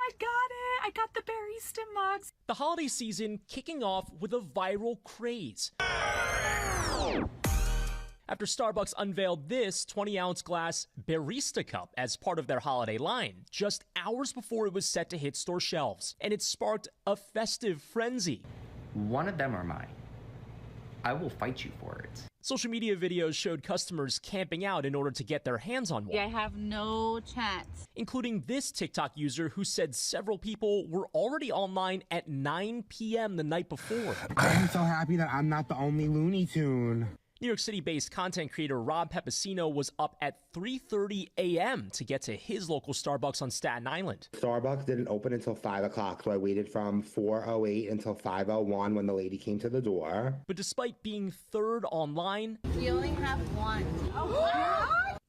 I got it. I got the barista mugs. The holiday season kicking off with a viral craze. After Starbucks unveiled this 20-ounce glass Barista Cup as part of their holiday line, just hours before it was set to hit store shelves, and it sparked a festive frenzy. One of them are mine. I will fight you for it. Social media videos showed customers camping out in order to get their hands on one. I have no chance. Including this TikTok user who said several people were already online at 9 p.m. the night before. I'm so happy that I'm not the only Looney Tune. New York City-based content creator Rob Pepicino was up at 3:30 a.m. to get to his local Starbucks on Staten Island. Starbucks didn't open until 5 o'clock, so I waited from 4:08 until 5:01 when the lady came to the door. But despite being third online, We only have one.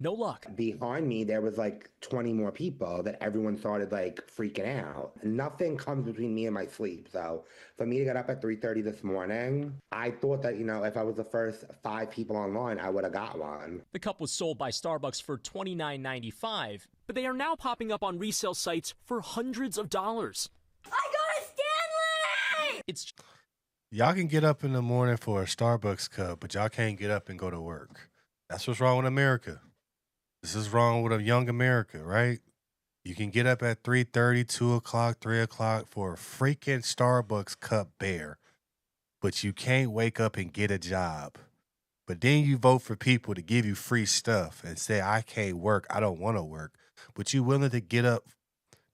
no luck. Behind me, there was like 20 more people that everyone started like freaking out. Nothing comes between me and my sleep. So for me to get up at 3:30 this morning, I thought that, if I was the first 5 people online, I would have got one. The cup was sold by Starbucks for $29.95, but they are now popping up on resale sites for hundreds of dollars. I got a Stanley! It's Y'all can get up in the morning for a Starbucks cup, but y'all can't get up and go to work. That's what's wrong with America. This is wrong with a young America, right? You can get up at 3:30, 2 o'clock, 3 o'clock for a freaking Starbucks cup bear, but you can't wake up and get a job. But then you vote for people to give you free stuff and say, I can't work, I don't want to work. But you willing to get up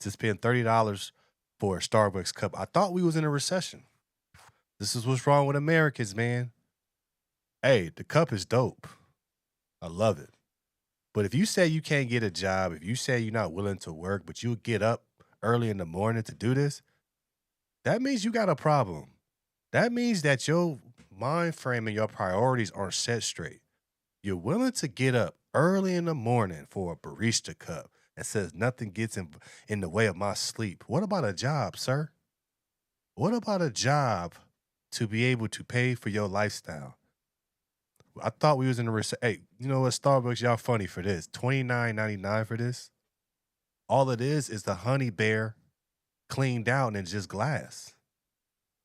to spend $30 for a Starbucks cup. I thought we was in a recession. This is what's wrong with Americans, man. Hey, the cup is dope. I love it. But if you say you can't get a job, if you say you're not willing to work, but you get up early in the morning to do this, that means you got a problem. That means that your mind frame and your priorities aren't set straight. You're willing to get up early in the morning for a barista cup and says nothing gets in the way of my sleep. What about a job, sir? What about a job to be able to pay for your lifestyle? I thought we was in a hey, you know what, Starbucks, y'all funny for this. $29.99 for this. All it is the honey bear cleaned out and just glass.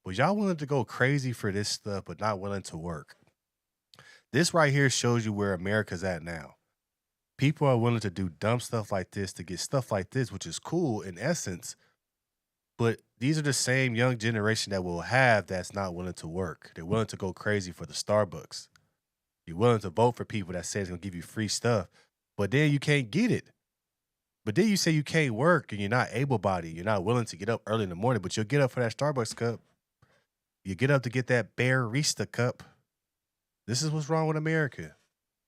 But y'all willing to go crazy for this stuff, but not willing to work. This right here shows you where America's at now. People are willing to do dumb stuff like this to get stuff like this, which is cool in essence. But these are the same young generation that we'll have that's not willing to work. They're willing to go crazy for the Starbucks. You're willing to vote for people that say it's going to give you free stuff, but then you can't get it. But then you say you can't work and you're not able-bodied. You're not willing to get up early in the morning, but you'll get up for that Starbucks cup. You get up to get that Barista Cup. This is what's wrong with America.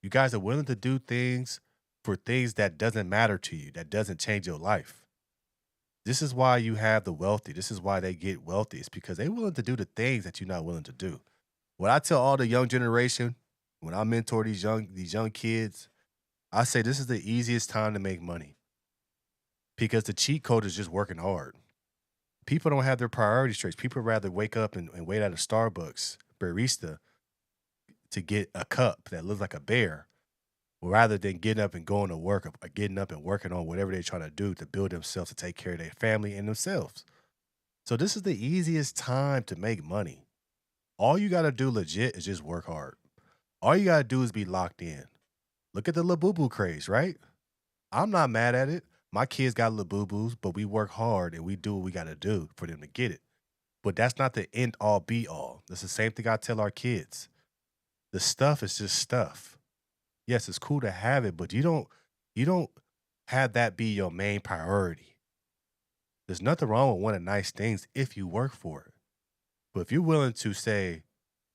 You guys are willing to do things for things that doesn't matter to you, that doesn't change your life. This is why you have the wealthy. This is why they get wealthy. It's because they're willing to do the things that you're not willing to do. What I tell all the young generation, when I mentor these young kids, I say this is the easiest time to make money because the cheat code is just working hard. People don't have their priorities straight. People rather wake up and wait at a Starbucks barista to get a cup that looks like a bear rather than getting up and going to work or getting up and working on whatever they're trying to do to build themselves, to take care of their family and themselves. So this is the easiest time to make money. All you got to do legit is just work hard. All you got to do is be locked in. Look at the Labubu craze, right? I'm not mad at it. My kids got Labubus, but we work hard and we do what we got to do for them to get it. But that's not the end all be all. That's the same thing I tell our kids. The stuff is just stuff. Yes, it's cool to have it, but you don't have that be your main priority. There's nothing wrong with wanting nice things if you work for it. But if you're willing to say,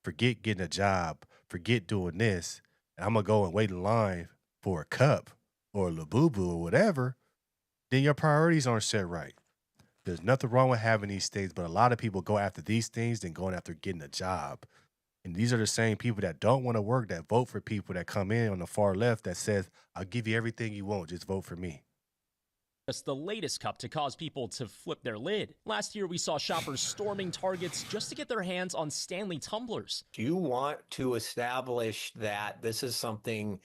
forget getting a job, forget doing this, and I'm going to go and wait in line for a cup or a Labubu or whatever, then your priorities aren't set right. There's nothing wrong with having these things, but a lot of people go after these things than going after getting a job. And these are the same people that don't want to work, that vote for people that come in on the far left that says, I'll give you everything you want, just vote for me. Just the latest cup to cause people to flip their lid. Last year, we saw shoppers storming Targets just to get their hands on Stanley tumblers. Do you want to establish that this is something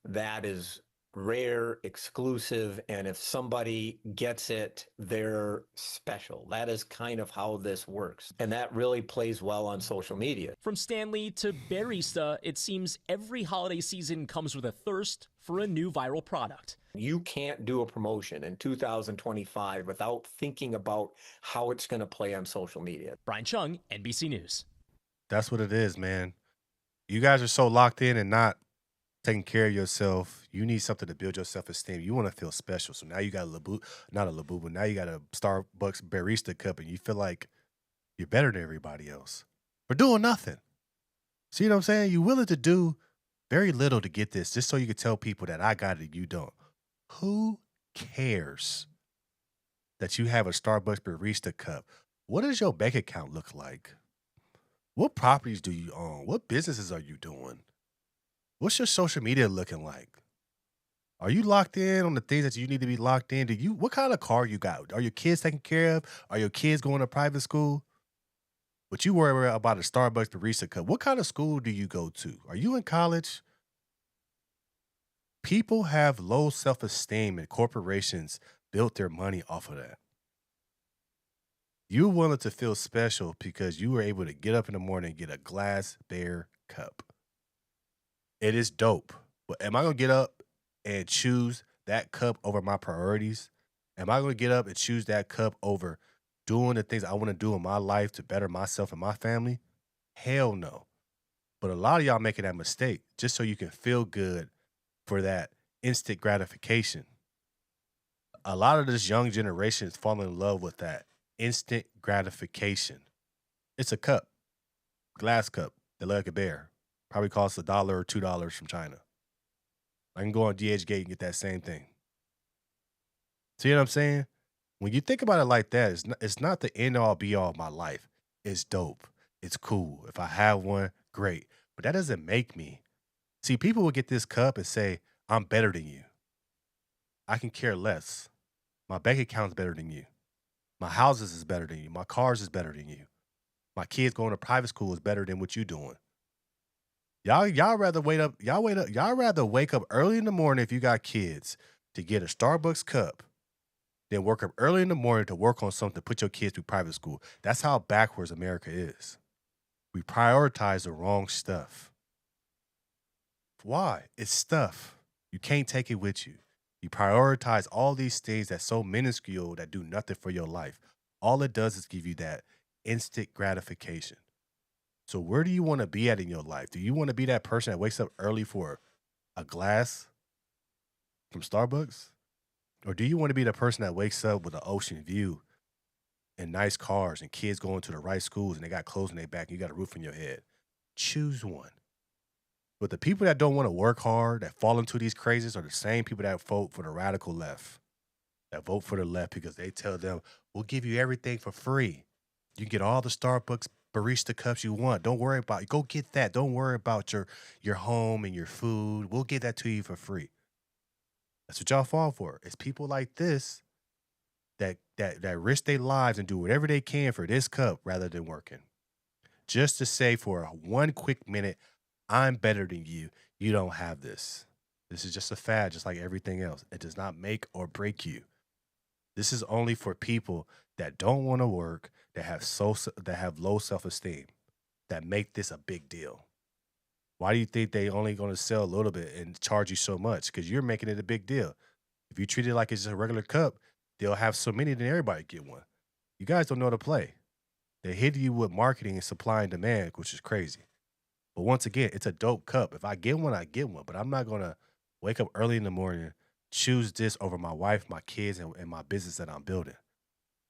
that is rare, exclusive, and if somebody gets it, they're special. That is kind of how this works. And that really plays well on social media. From Stanley to Barista, it seems every holiday season comes with a thirst for a new viral product. You can't do a promotion in 2025 without thinking about how it's going to play on social media. Brian Chung, NBC News. That's what it is, man. You guys are so locked in and not taking care of yourself. You need something to build your self-esteem. You want to feel special. So now you got not a Labubu, now you got a Starbucks Barista Cup, and you feel like you're better than everybody else for doing nothing. See what I'm saying? You're willing to do very little to get this just so you can tell people that I got it, you don't. Who cares that you have a Starbucks Barista Cup? What does your bank account look like? What properties do you own? What businesses are you doing? What's your social media looking like? Are you locked in on the things that you need to be locked in? What kind of car you got? Are your kids taken care of? Are your kids going to private school? But you worry about a Starbucks Barista Cup. What kind of school do you go to? Are you in college? People have low self-esteem and corporations built their money off of that. You wanted to feel special because you were able to get up in the morning and get a glass bear cup. It is dope. But am I going to get up and choose that cup over my priorities? Am I going to get up and choose that cup over doing the things I want to do in my life to better myself and my family? Hell no. But a lot of y'all making that mistake just so you can feel good for that instant gratification. A lot of this young generation is falling in love with that instant gratification. It's a cup, glass cup, that look like a bear. Probably costs $1 or $2 from China. I can go on DHgate and get that same thing. See what I'm saying? When you think about it like that, it's not the end all be all of my life. It's dope. It's cool. If I have one, great. But that doesn't make me. See, people will get this cup and say, I'm better than you. I can care less. My bank account's better than you. My houses is better than you. My cars is better than you. My kids going to private school is better than what you doing. Y'all rather wake up early in the morning if you got kids to get a Starbucks cup than work up early in the morning to work on something to put your kids through private school. That's how backwards America is. We prioritize the wrong stuff. Why? It's stuff. You can't take it with you. You prioritize all these things that's so minuscule that do nothing for your life. All it does is give you that instant gratification. So where do you want to be at in your life? Do you want to be that person that wakes up early for a glass from Starbucks? Or do you want to be the person that wakes up with an ocean view and nice cars and kids going to the right schools and they got clothes in their back and you got a roof on your head? Choose one. But the people that don't want to work hard, that fall into these crazes, are the same people that vote for the radical left, that vote for the left because they tell them, we'll give you everything for free. You can get all the Starbucks barista cups you want. Don't worry about it. Go get that. Don't worry about your home and your food. We'll get that to you for free. That's what y'all fall for. It's people like this that risk their lives and do whatever they can for this cup rather than working. Just to say for one quick minute, I'm better than you. You don't have this. This is just a fad, just like everything else. It does not make or break you. This is only for people that don't want to work, that have low self-esteem, that make this a big deal. Why do you think they only going to sell a little bit and charge you so much? Because you're making it a big deal. If you treat it like it's just a regular cup, they'll have so many that everybody get one. You guys don't know how to play. They hit you with marketing and supply and demand, which is crazy. But once again, it's a dope cup. If I get one, I get one. But I'm not going to wake up early in the morning, choose this over my wife, my kids, and my business that I'm building.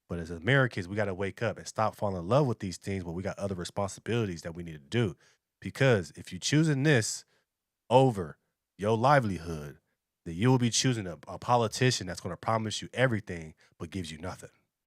But as Americans, we got to wake up and stop falling in love with these things, but we got other responsibilities that we need to do. Because if you're choosing this over your livelihood, then you will be choosing a politician that's going to promise you everything but gives you nothing.